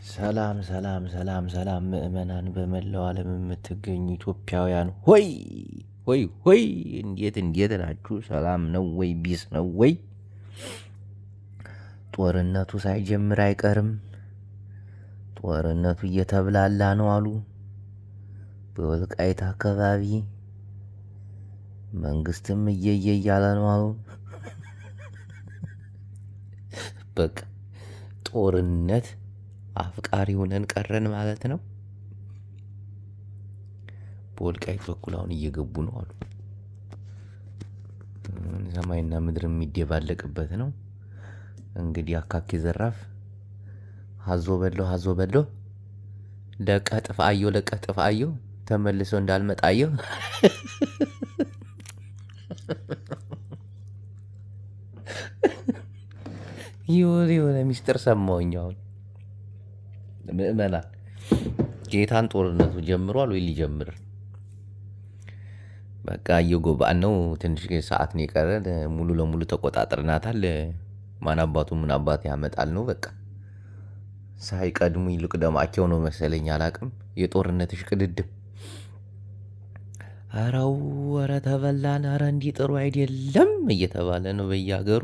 ሰላም ሰላም ሰላም ሰላም ምእመናን በመላው ዓለም የምትገኙ ኢትዮጵያውያን ሆይ ሆይ ሆይ እንዴት ናችሁ? ሰላም ነው ወይ? ቢስ ነው ወይ? ጦርነቱ ሳይጀምር አይቀርም። ጦርነቱ እየተብላላ ነው አሉ። በወልቃይት አካባቢ መንግስትም እየየ እያለ ነው አሉ። በቃ ጦርነት አፍቃሪ ሆነን ቀረን ማለት ነው። በወልቃይት በኩል አሁን እየገቡ ነው አሉ። ሰማይና ምድር የሚደባለቅበት ነው። እንግዲህ አካኪ ዘራፍ ሀዞ በሎ ለቀጥፍ አየሁ ተመልሶ እንዳልመጣየው የሆነ ሚስጥር ሰማሁኝ። አሁን ምእመናን ጌታን ጦርነቱ ጀምሯል ወይ ሊጀምር? በቃ እየጎባን ነው። ትንሽ ሰዓት ነው የቀረን። ሙሉ ለሙሉ ተቆጣጥረናታል። ማን አባቱ ምን አባት ያመጣል ነው በቃ። ሳይቀድሙ ይልቅ ደማቸው ነው መሰለኝ፣ አላቅም። የጦርነትሽ ቅድድም አራው ወረ ተበላን፣ አረ እንዲህ ጥሩ አይደለም እየተባለ ነው በየሀገሩ።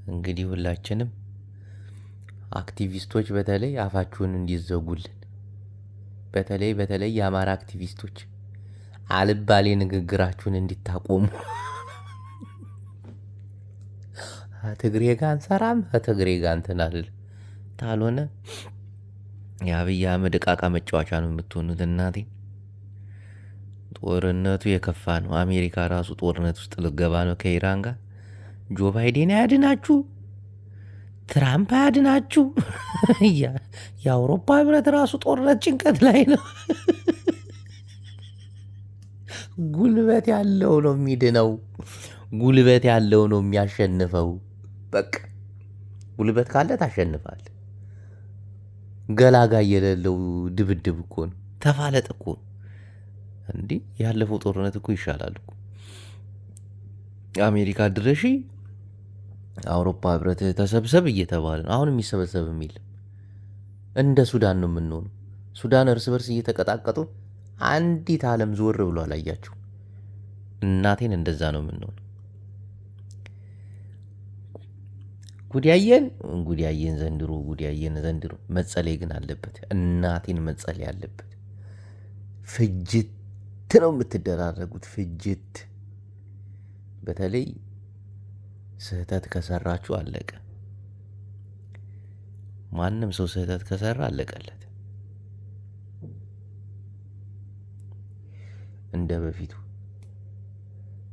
እንግዲህ ሁላችንም አክቲቪስቶች በተለይ አፋችሁን እንዲዘጉልን፣ በተለይ የአማራ አክቲቪስቶች አልባሌ ንግግራችሁን እንዲታቆሙ። ትግሬ ጋር እንሰራም ትግሬ ጋር እንትናል ታልሆነ የአብይ አህመድ ዕቃቃ መጫወቻ ነው የምትሆኑት። እናቴ ጦርነቱ የከፋ ነው። አሜሪካ ራሱ ጦርነት ውስጥ ልገባ ነው ከኢራን ጋር። ጆ ባይዴን አያድናችሁ፣ ትራምፕ አያድናችሁ። የአውሮፓ ህብረት ራሱ ጦርነት ጭንቀት ላይ ነው። ጉልበት ያለው ነው የሚድነው። ጉልበት ያለው ነው የሚያሸንፈው። በቃ ጉልበት ካለ ታሸንፋል። ገላጋ የሌለው ድብድብ እኮ ነው። ተፋለጥ እኮ ነው። እንዲህ ያለፈው ጦርነት እኮ ይሻላል እኮ። አሜሪካ ድረሺ፣ አውሮፓ ህብረት ተሰብሰብ እየተባለ ነው። አሁን የሚሰበሰብም የለም። እንደ ሱዳን ነው የምንሆነው። ሱዳን እርስ በርስ እየተቀጣቀጡ አንዲት ዓለም ዞር ብሎ አላያችሁ። እናቴን እንደዛ ነው የምንሆነው። ጉዲያየን ዘንድሮ መጸለይ ግን አለበት። እናቴን መጸለይ አለበት። ፍጅት ነው የምትደራረጉት፣ ፍጅት። በተለይ ስህተት ከሰራችሁ አለቀ። ማንም ሰው ስህተት ከሰራ አለቀለት። እንደ በፊቱ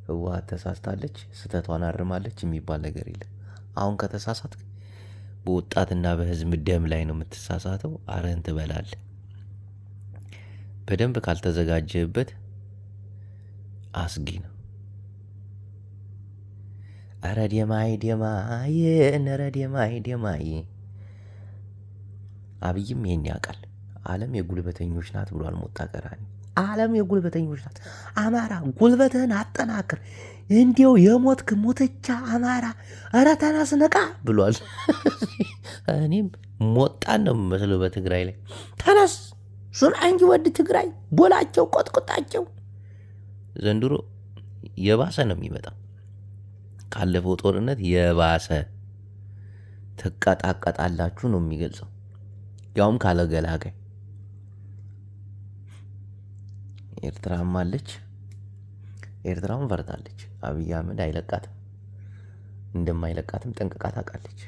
ህወሓት ተሳስታለች፣ ስህተቷን አርማለች የሚባል ነገር የለም። አሁን ከተሳሳት በወጣትና በህዝብ ደም ላይ ነው የምትሳሳተው። አረህን ትበላለህ። በደንብ ካልተዘጋጀህበት አስጊ ነው። ኧረ ደማይ አብይም ይሄን ያውቃል። ዓለም የጉልበተኞች ናት ብሏል ሞጣ ቀራኒ። ዓለም የጉልበተኞች ናት። አማራ ጉልበትህን አጠናክር፣ እንዲው የሞትክ ሙትቻ አማራ፣ ኧረ ተነስ ንቃ ብሏል። እኔም ሞጣን ነው የምመስለው በትግራይ ላይ። ተነስ ሱን አንጂ ወድ ትግራይ ቦላቸው፣ ቆጥቁጣቸው። ዘንድሮ የባሰ ነው የሚመጣው። ካለፈው ጦርነት የባሰ ትቀጣቀጣላችሁ ነው የሚገልጸው፣ ያውም ካለገላጋይ። ኤርትራም አለች። ኤርትራም ፈርታለች። አብይ አህመድ አይለቃትም። እንደማይለቃትም ጠንቅቃ ታውቃለች።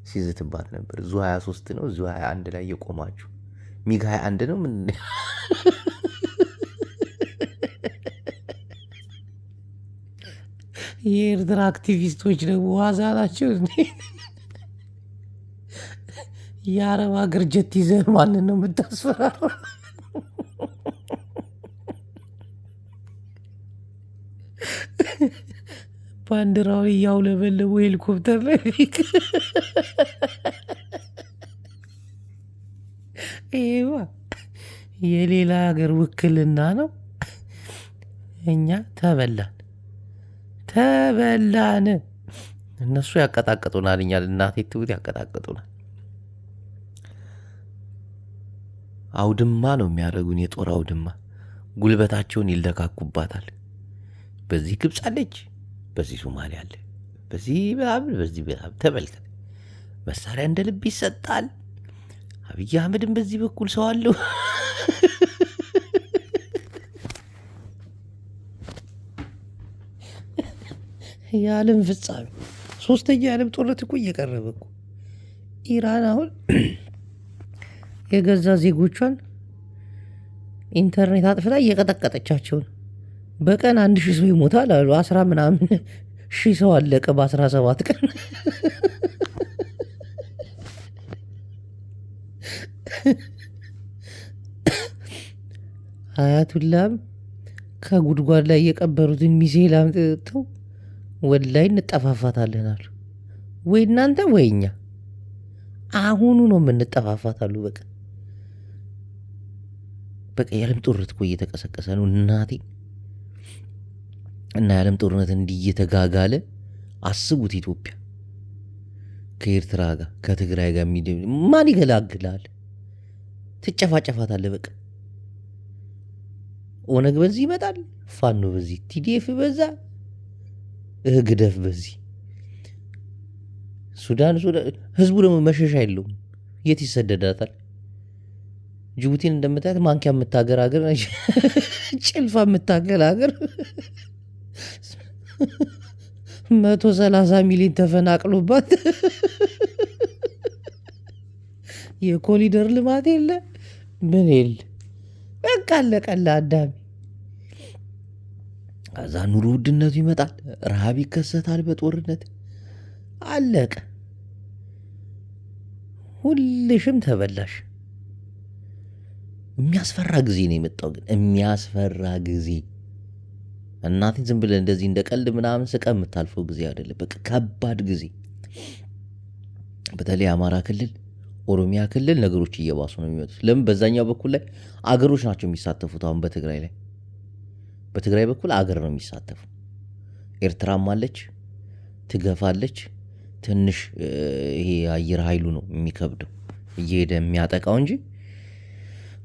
ሲዝትባት ነበር። ዙ 23 ነው ዙ 21 ላይ የቆማችሁ። ሚግ 21 ነው ምን የኤርትራ አክቲቪስቶች ደግሞ ዋዛ ናቸው። የአረብ ሀገር ጀት ይዘን ማንን ነው የምታስፈራረው? ባንዲራውን እያውለበለቡ ሄሊኮፕተር ላይ ይሄማ የሌላ ሀገር ውክልና ነው። እኛ ተበላን። እነሱ ያቀጣቅጡናል። እኛ እናቴ ትውት ያቀጣቅጡናል። አውድማ ነው የሚያደርጉን፣ የጦር አውድማ። ጉልበታቸውን ይለካኩባታል። በዚህ ግብፅ አለች፣ በዚህ ሶማሌ አለ፣ በዚህ ምናምን፣ በዚህ ምናምን። ተመልከት፣ መሳሪያ እንደ ልብ ይሰጣል። አብይ አህመድን በዚህ በኩል ሰው አለው። የዓለም ፍጻሜ፣ ሶስተኛ የዓለም ጦርነት እኮ እየቀረበ እኮ። ኢራን አሁን የገዛ ዜጎቿን ኢንተርኔት አጥፍታ እየቀጠቀጠቻቸው ነው። በቀን 1000 ሰው ይሞታል አሉ። 10 ምናምን ሺህ ሰው አለቀ በ17 ቀን። አያቱላም ከጉድጓድ ላይ የቀበሩትን ሚሳኤል አምጥተው ወላይ እንጠፋፋታለን አሉ። ወይ እናንተ ወይ እኛ፣ አሁኑ ነው የምንጠፋፋታሉ። በቃ የዓለም ጦርነት እኮ እየተቀሰቀሰ ነው እናቴ። እና የዓለም ጦርነት እንዲህ እየተጋጋለ አስቡት። ኢትዮጵያ ከኤርትራ ጋር ከትግራይ ጋር ማን ይገላግላል? ትጨፋጨፋታለህ። በቃ ኦነግ በዚህ ይመጣል፣ ፋኖ በዚህ፣ ቲዲኤፍ በዛ፣ ግደፍ በዚህ። ሱዳን ህዝቡ ደግሞ መሸሻ የለውም። የት ይሰደዳታል? ጅቡቲን እንደምታያት ማንኪያ የምታገር ሀገር፣ ጭልፋ የምታገል ሀገር 130 ሚሊዮን ተፈናቅሎባት የኮሊደር ልማት የለ ምን የለ። በቃ አለቀላ አዳሚ። ከዛ ኑሮ ውድነቱ ይመጣል፣ ረሃብ ይከሰታል፣ በጦርነት አለቀ። ሁልሽም ተበላሽ። የሚያስፈራ ጊዜ ነው የመጣው። ግን የሚያስፈራ ጊዜ እናቴን ዝም ብለህ እንደዚህ እንደ ቀልድ ምናምን ስቀህ የምታልፈው ጊዜ አይደለም። በቃ ከባድ ጊዜ። በተለይ አማራ ክልል፣ ኦሮሚያ ክልል ነገሮች እየባሱ ነው የሚመጡት። ለምን? በዛኛው በኩል ላይ አገሮች ናቸው የሚሳተፉት። አሁን በትግራይ ላይ በትግራይ በኩል አገር ነው የሚሳተፉ። ኤርትራም አለች፣ ትገፋለች። ትንሽ ይሄ አየር ኃይሉ ነው የሚከብደው እየሄደ የሚያጠቃው እንጂ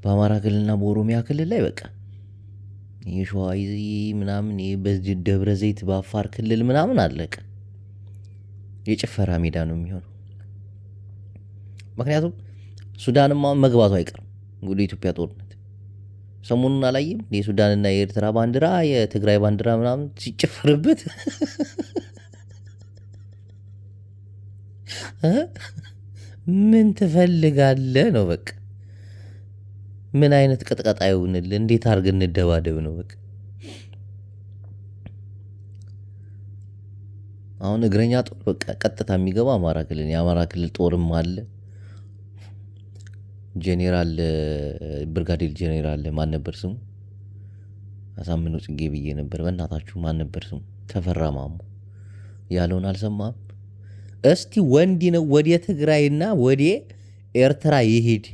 በአማራ ክልልና በኦሮሚያ ክልል ላይ በቃ የሸዋ ምናምን በዚህ ደብረ ዘይት በአፋር ክልል ምናምን አለቀ። የጭፈራ ሜዳ ነው የሚሆነው። ምክንያቱም ሱዳንም አሁን መግባቱ አይቀርም ወደ ኢትዮጵያ ጦርነት። ሰሞኑን አላየም? የሱዳንና የኤርትራ ባንዲራ የትግራይ ባንዲራ ምናምን ሲጨፍርበት ምን ትፈልጋለህ ነው በቃ። ምን አይነት ቅጥቀጣ ይሁንልህ? እንዴት አድርገን እንደባደብ ነው በቃ። አሁን እግረኛ ጦር በቃ ቀጥታ የሚገባ አማራ ክልል፣ የአማራ ክልል ጦርም አለ። ጄኔራል ብርጋዴር ጄኔራል ማን ነበር ስሙ? አሳምነው ጽጌ ብዬ ነበር። በእናታችሁ ማን ነበር ስሙ? ተፈራ ማሞ ያለውን አልሰማም? እስቲ ወንድ ነው ወደ ትግራይና ወደ ኤርትራ ይሄድ፣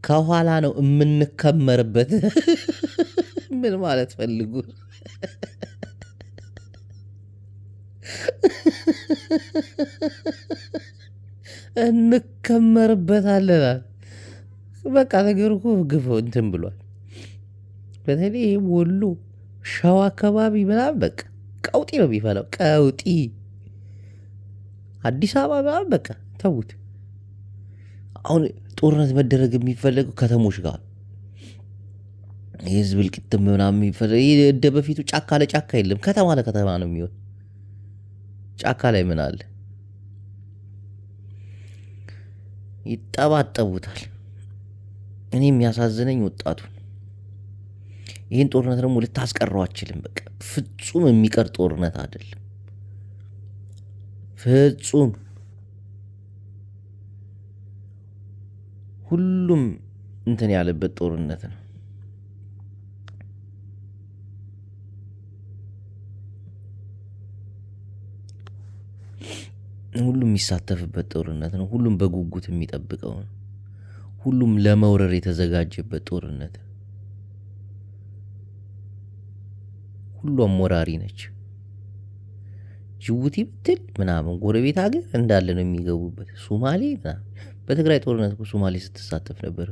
ከኋላ ነው የምንከመርበት። ምን ማለት ፈልጉ? እንከመርበታለን። በቃ ነገር እኮ ግፎ እንትን ብሏል። በተለይ ወሎ ሸዋ አካባቢ ምናምን በቃ ቀውጢ ነው የሚፈላው። ቀውጢ አዲስ አበባ ምናምን በቃ ተዉት። አሁን ጦርነት መደረግ የሚፈለገው ከተሞች ጋር የህዝብ እልቂት ምናምን የሚፈለግ እንደ በፊቱ ጫካ ለጫካ የለም። ከተማ ለከተማ ነው የሚሆን። ጫካ ላይ ምን አለ? ይጠባጠቡታል። እኔ የሚያሳዝነኝ ወጣቱን። ይህን ጦርነት ደግሞ ልታስቀረው አችልም። በቃ ፍጹም የሚቀር ጦርነት አይደለም። ፍጹም ሁሉም እንትን ያለበት ጦርነት ነው። ሁሉም የሚሳተፍበት ጦርነት ነው። ሁሉም በጉጉት የሚጠብቀው ነው። ሁሉም ለመውረር የተዘጋጀበት ጦርነት። ሁሉም ወራሪ ነች። ጅቡቲ ብትል ምናምን ጎረቤት ሀገር እንዳለ ነው የሚገቡበት። ሶማሌ ምናምን በትግራይ ጦርነት ሶማሌ ስትሳተፍ ነበር።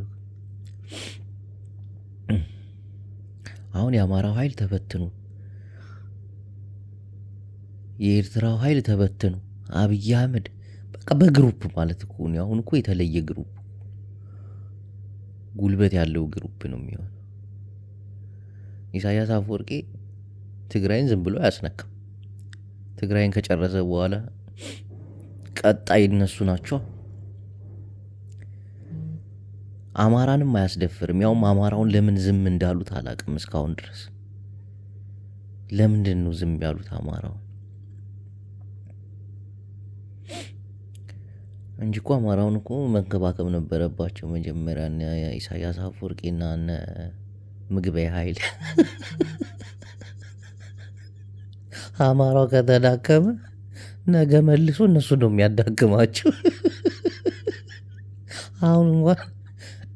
አሁን የአማራው ኃይል ተበትኑ፣ የኤርትራው ኃይል ተበትኑ፣ አብይ አህመድ በቃ በግሩፕ ማለት እኮ ነው። አሁን እኮ የተለየ ግሩፕ፣ ጉልበት ያለው ግሩፕ ነው የሚሆነው። ኢሳያስ አፈወርቂ ትግራይን ዝም ብሎ አያስነካም። ትግራይን ከጨረሰ በኋላ ቀጣይ እነሱ ናቸው። አማራንም አያስደፍርም። ያውም አማራውን ለምን ዝም እንዳሉት አላቅም እስካሁን ድረስ። ለምንድን ነው ዝም ያሉት አማራውን? እንጂ እኮ አማራውን እኮ መንከባከብ ነበረባቸው መጀመሪያ ኢሳያስ አፈወርቂና እነ ምግበይ ኃይል። አማራው ከተዳከመ ነገ መልሶ እነሱ ነው የሚያዳክማቸው። አሁን እንኳን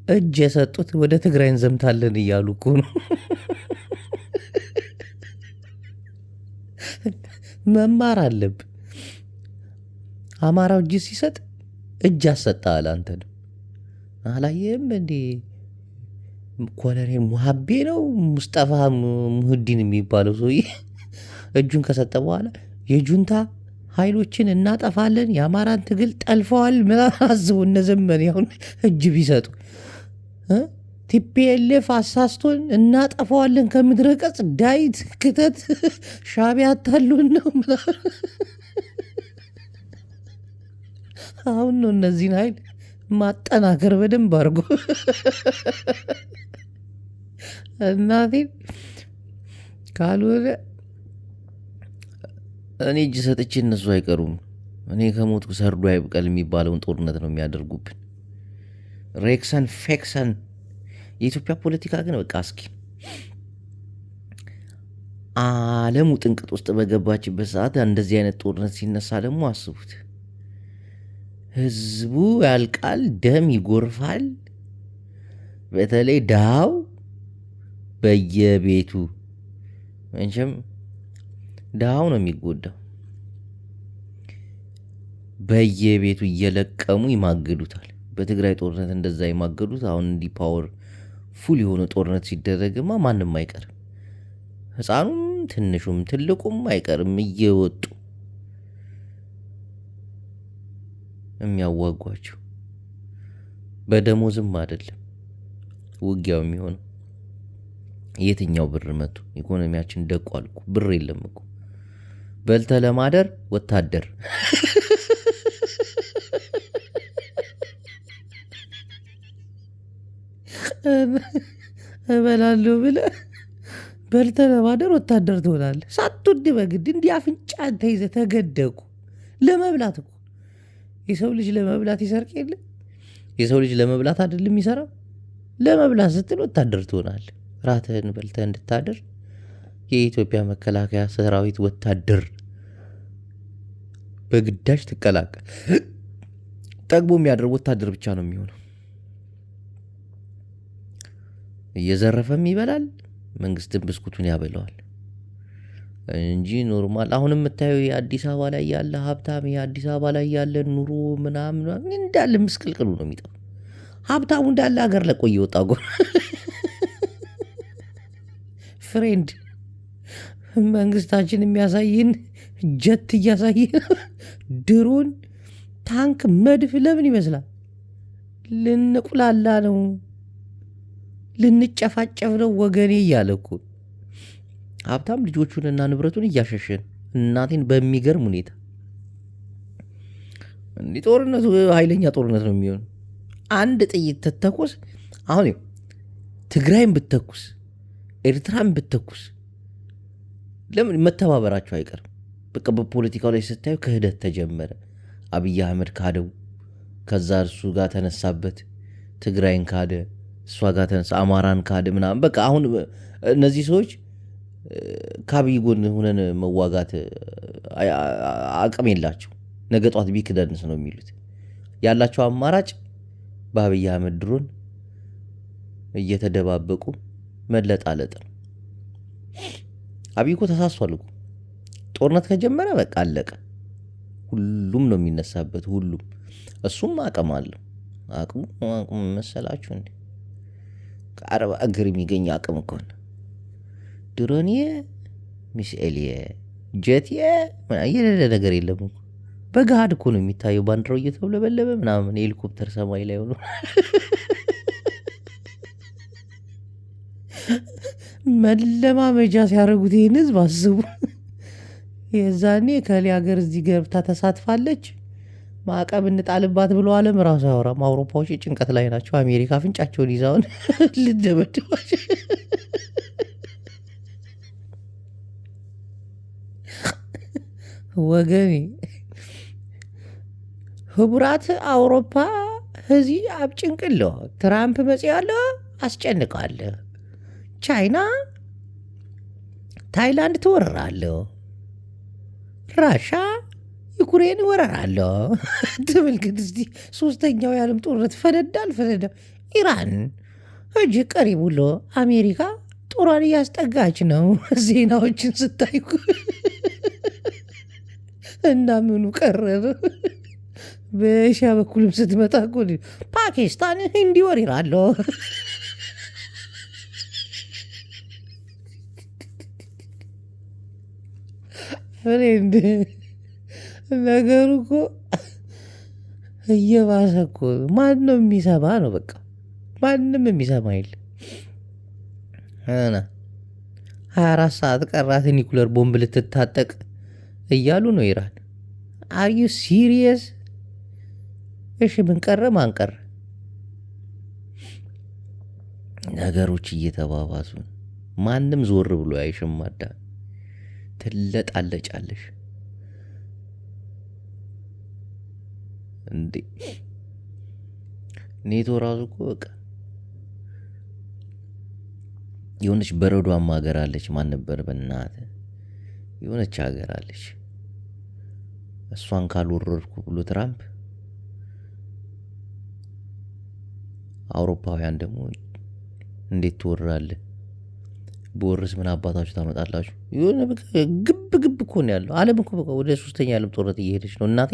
እጅ የሰጡት ወደ ትግራይ እንዘምታለን እያሉ እኮ ነው። መማር አለብን። አማራው እጅ ሲሰጥ እጅ አሰጣል። አንተ ነው አላየም እንዴ? ኮሎኔል ሙሀቤ ነው ሙስጠፋ ሙህዲን የሚባለው ሰውዬ እጁን ከሰጠ በኋላ የጁንታ ኃይሎችን እናጠፋለን፣ የአማራን ትግል ጠልፈዋል ምናምን። አስቡ እነ ዘመን ያሁን እጅ ቢሰጡ ቲፒኤልኤፍ አሳስቶን እናጠፋዋለን ከምድረ ገጽ ዳዊት ክተት ሻዕቢያ አታሉን ነው ምናምን። አሁን ነው እነዚህን ኃይል ማጠናከር በደንብ አድርጎ እናቴን ካልሆነ እኔ እጅ ሰጥቼ እነሱ አይቀሩም። እኔ ከሞትኩ ሰርዶ አይብቀል የሚባለውን ጦርነት ነው የሚያደርጉብን። ሬክሰን ፌክሰን። የኢትዮጵያ ፖለቲካ ግን በቃ እስኪ ዓለሙ ጥንቅጥ ውስጥ በገባችበት ሰዓት እንደዚህ አይነት ጦርነት ሲነሳ ደግሞ አስቡት። ህዝቡ ያልቃል፣ ደም ይጎርፋል። በተለይ ድሃው በየቤቱ እንችም ድሃው ነው የሚጎዳው። በየቤቱ እየለቀሙ ይማግዱታል። በትግራይ ጦርነት እንደዛ ይማገዱት። አሁን እንዲህ ፓወር ፉል የሆነ ጦርነት ሲደረግማ ማንም አይቀርም። ህፃኑም ትንሹም ትልቁም አይቀርም እየወጡ የሚያዋጓቸው። በደሞዝም አይደለም ውጊያው የሚሆነው። የትኛው ብር መጡ? ኢኮኖሚያችን ደቋል እኮ። ብር የለም እኮ። በልተ ለማደር ወታደር እበላለሁ ብለህ በልተ ለማደር ወታደር ትሆናለህ። ሳትወድ በግድ እንዲህ አፍንጫ ተይዘህ ተገደቁ። ለመብላት እኮ የሰው ልጅ ለመብላት ይሰርቅ የለ? የሰው ልጅ ለመብላት አይደለም የሚሰራው? ለመብላት ስትል ወታደር ትሆናለህ። ራትህን በልተህ እንድታደር የኢትዮጵያ መከላከያ ሰራዊት ወታደር በግዳጅ ትቀላቀል። ጠግቦ የሚያደርግ ወታደር ብቻ ነው የሚሆነው። እየዘረፈም ይበላል፣ መንግስትን ብስኩቱን ያበለዋል እንጂ ኖርማል። አሁን የምታየው የአዲስ አበባ ላይ ያለ ሀብታም፣ የአዲስ አበባ ላይ ያለ ኑሮ ምናምን እንዳለ ምስቅልቅሉ ነው የሚጠፋው። ሀብታሙ እንዳለ ሀገር ለቆ እየወጣ ጎን ፍሬንድ መንግስታችን የሚያሳይን ጀት እያሳየን ድሮን፣ ታንክ፣ መድፍ ለምን ይመስላል? ልንቁላላ ነው፣ ልንጨፋጨፍ ነው ወገኔ እያለ እኮ ሀብታም ልጆቹንና ንብረቱን እያሸሸን እናቴን በሚገርም ሁኔታ። እንዲህ ጦርነቱ ኃይለኛ ጦርነት ነው የሚሆን። አንድ ጥይት ትተኩስ። አሁን ትግራይን ብትተኩስ፣ ኤርትራን ብትተኩስ ለምን መተባበራቸው አይቀርም። በቃ በፖለቲካው ላይ ስታዩ ክህደት ተጀመረ። አብይ አህመድ ካደው፣ ከዛ እሱ ጋር ተነሳበት። ትግራይን ካደ፣ እሷ ጋር ተነሳ። አማራን ካደ ምናምን። በቃ አሁን እነዚህ ሰዎች ከአብይ ጎን ሆነን መዋጋት አቅም የላቸው። ነገ ጧት ቢክደንስ ነው የሚሉት። ያላቸው አማራጭ በአብይ አህመድ ድሮን እየተደባበቁ መለጣለጥ ነው። አብይ እኮ ተሳሷል እኮ። ጦርነት ከጀመረ በቃ አለቀ። ሁሉም ነው የሚነሳበት፣ ሁሉም። እሱም አቅም አለው። አቅሙ መሰላችሁ እንዴ? ከአረብ አገር የሚገኝ አቅም እኮ ነው። ድሮንዬ ሚስኤልዬ ጀትዬ የሌለ ነገር የለም እኮ በገሃድ እኮ ነው የሚታየው። ባንዲራው እየተውለበለበ ምናምን የሄሊኮፕተር ሰማይ ላይ ሆኖ መለማመጃ ሲያደርጉት ይህን ህዝብ አስቡ። የዛኔ ከሌ ሀገር እዚህ ገብታ ተሳትፋለች ማዕቀብ እንጣልባት ብሎ አለም ራሱ አያወራም። አውሮፓዎች ጭንቀት ላይ ናቸው። አሜሪካ አፍንጫቸውን ይዛውን ልደበድባቸው። ወገኔ ህቡራት አውሮፓ እዚህ አብጭንቅሎ ትራምፕ መጽያለ አስጨንቃለ ቻይና ታይላንድ ትወረራለሁ፣ ራሻ ዩክሬን ወረራለሁ። ተመልከት እስቲ ሶስተኛው የዓለም ጦርነት ፈነዳል። ኢራን እጅ ቀሪብ ብሎ አሜሪካ ጦሯን እያስጠጋች ነው። ዜናዎችን ስታይኩ እና ምኑ ቀረበ? በኤሽያ በኩልም ስትመጣ እኮ ፓኪስታን እንዲወሪራለሁ። ነገሩ እኮ እየባሰ እኮ ማን ነው የሚሰማ ነው? በቃ ማንም የሚሰማ የለ። 24 ሰዓት ቀራት ኒኩለር ቦምብ ልትታጠቅ እያሉ ነው ኢራን። አር ዩ ሲሪየስ? እሺ ምን ቀረ ማን ቀረ? ነገሮች እየተባባሱ ማንም ዞር ብሎ አይሽማዳ። ትለጣለጫለሽ እንዴ? ኔቶ ራሱ እኮ በቃ የሆነች በረዷማ ሀገር አለች። ማን ነበር በእናትህ? የሆነች ሀገር አለች። እሷን ካልወረድኩ ብሎ ትራምፕ፣ አውሮፓውያን ደግሞ እንዴት ትወራለህ? በወርስ ምን አባታችሁ ታመጣላችሁ? የሆነ ግብ ግብ እኮ ነው ያለው። ዓለም እኮ በቃ ወደ ሶስተኛ ዓለም ጦርነት እየሄደች ነው። እናቴ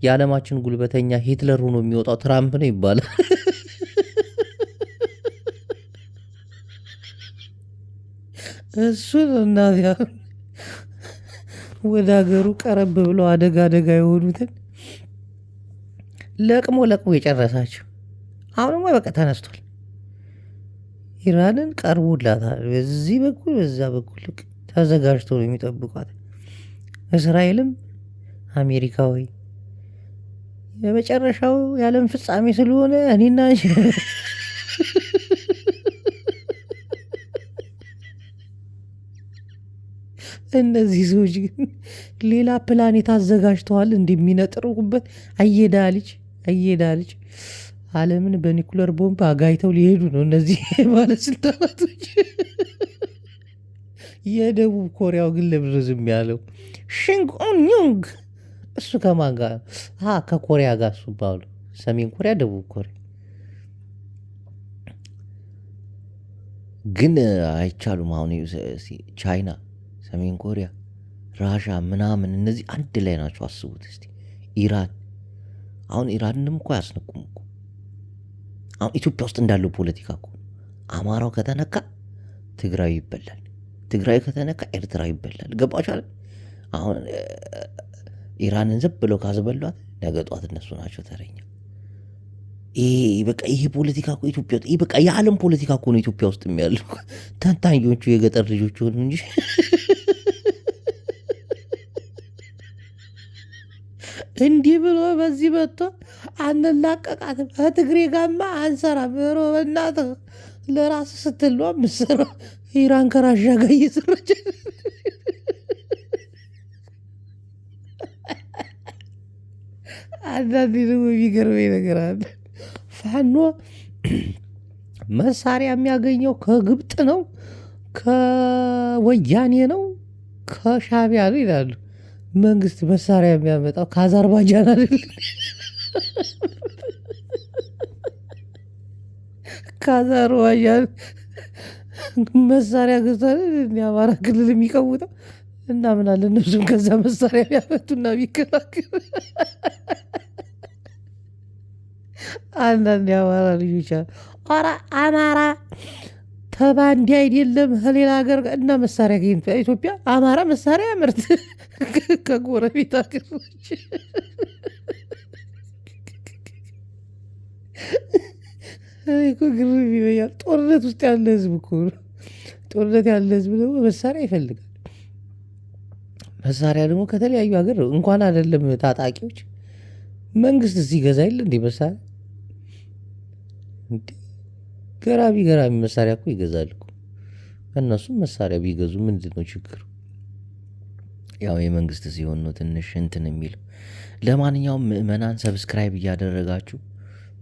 የዓለማችን ጉልበተኛ ሂትለር ሆኖ የሚወጣው ትራምፕ ነው ይባላል። እሱ ነው እናቴ ወደ ሀገሩ ቀረብ ብለው አደጋ የሆኑትን ለቅሞ የጨረሳቸው። አሁንማ በቃ ተነስቷል። ኢራንን ቀርቦላታል። በዚህ በኩል በዛ በኩል ተዘጋጅቶ ነው የሚጠብቋት። እስራኤልም አሜሪካዊ የመጨረሻው የዓለም ፍጻሜ ስለሆነ እኔና እነዚህ ሰዎች ግን ሌላ ፕላኔት አዘጋጅተዋል እንደሚነጥሩበት። አየዳልጅ ዓለምን በኒኩለር ቦምብ አጋይተው ሊሄዱ ነው እነዚህ ባለስልጣናቶች። የደቡብ ኮሪያው ግን ለብዙ ዝም ያለው ሽንግኦንዩንግ እሱ ከማን ጋር? ከኮሪያ ጋር እሱ ባሉ ሰሜን ኮሪያ፣ ደቡብ ኮሪያ ግን አይቻሉም። አሁን ቻይና፣ ሰሜን ኮሪያ፣ ራሻ ምናምን እነዚህ አንድ ላይ ናቸው። አስቡት እስቲ ኢራን። አሁን ኢራንንም እኮ አያስነቁም እኮ። አሁን ኢትዮጵያ ውስጥ እንዳለው ፖለቲካ እኮ አማራው ከተነካ ትግራዊ ይበላል፣ ትግራዊ ከተነካ ኤርትራ ይበላል። ገባችኋል? አሁን ኢራንን ዝም ብለው ካስበሏት ነገ ጧት እነሱ ናቸው ተረኛ። በቃ ይሄ ፖለቲካ እኮ ኢትዮጵያ ውስጥ በቃ የዓለም ፖለቲካ እኮ ነው ኢትዮጵያ ውስጥ የሚያሉ ተንታኞቹ የገጠር ልጆች ሆኑ እንጂ እንዲህ ብሎ በዚህ መጥቶ አንላቀቃትም፣ ከትግሬ ጋማ አንሰራም። ሮ በእናትህ ለራስ ስትል ነው የምትሰራው። ኢራን ከራሻ ጋር እየሰራች አንዳንዴ ደግሞ የሚገርመኝ ነገር አለ። ፋኖ መሳሪያ የሚያገኘው ከግብጥ ነው፣ ከወያኔ ነው፣ ከሻቢያ ነው ይላሉ። መንግስት መሳሪያ የሚያመጣው ከአዘርባጃን አይደል? ከአዘርባጃን መሳሪያ ገዝቷል የአማራ ክልል የሚቀውጠው እና ምን አለ እነሱም ከዛ መሳሪያ ቢያመጡና ቢከላከሉ። አንዳንድ የአማራ ልጆች ኧረ አማራ ተባንዲ አይደለም ከሌላ ሀገር እና መሳሪያ ገኝ ኢትዮጵያ አማራ መሳሪያ ምርት ከጎረቤት ሀገሮች እኮ ግርም ይለኛል። ጦርነት ውስጥ ያለ ህዝብ እኮ ነው። ጦርነት ያለ ህዝብ ደግሞ መሳሪያ ይፈልጋል። መሳሪያ ደግሞ ከተለያዩ ሀገር እንኳን አይደለም ታጣቂዎች መንግስት እዚህ ገዛ የለ እንዴ መሳሪያ ገራሚ ገራሚ መሳሪያ እኮ ይገዛል እኮ። እነሱም መሳሪያ ቢገዙ ምንድን ነው ችግሩ? ያው የመንግስት ሲሆን ነው ትንሽ እንትን የሚለው። ለማንኛውም ምዕመናን ሰብስክራይብ እያደረጋችሁ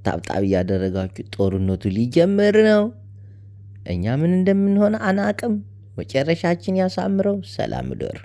ታብጣብ እያደረጋችሁ ጦርነቱ ሊጀምር ነው። እኛ ምን እንደምንሆን አናቅም። መጨረሻችን ያሳምረው። ሰላም እደር።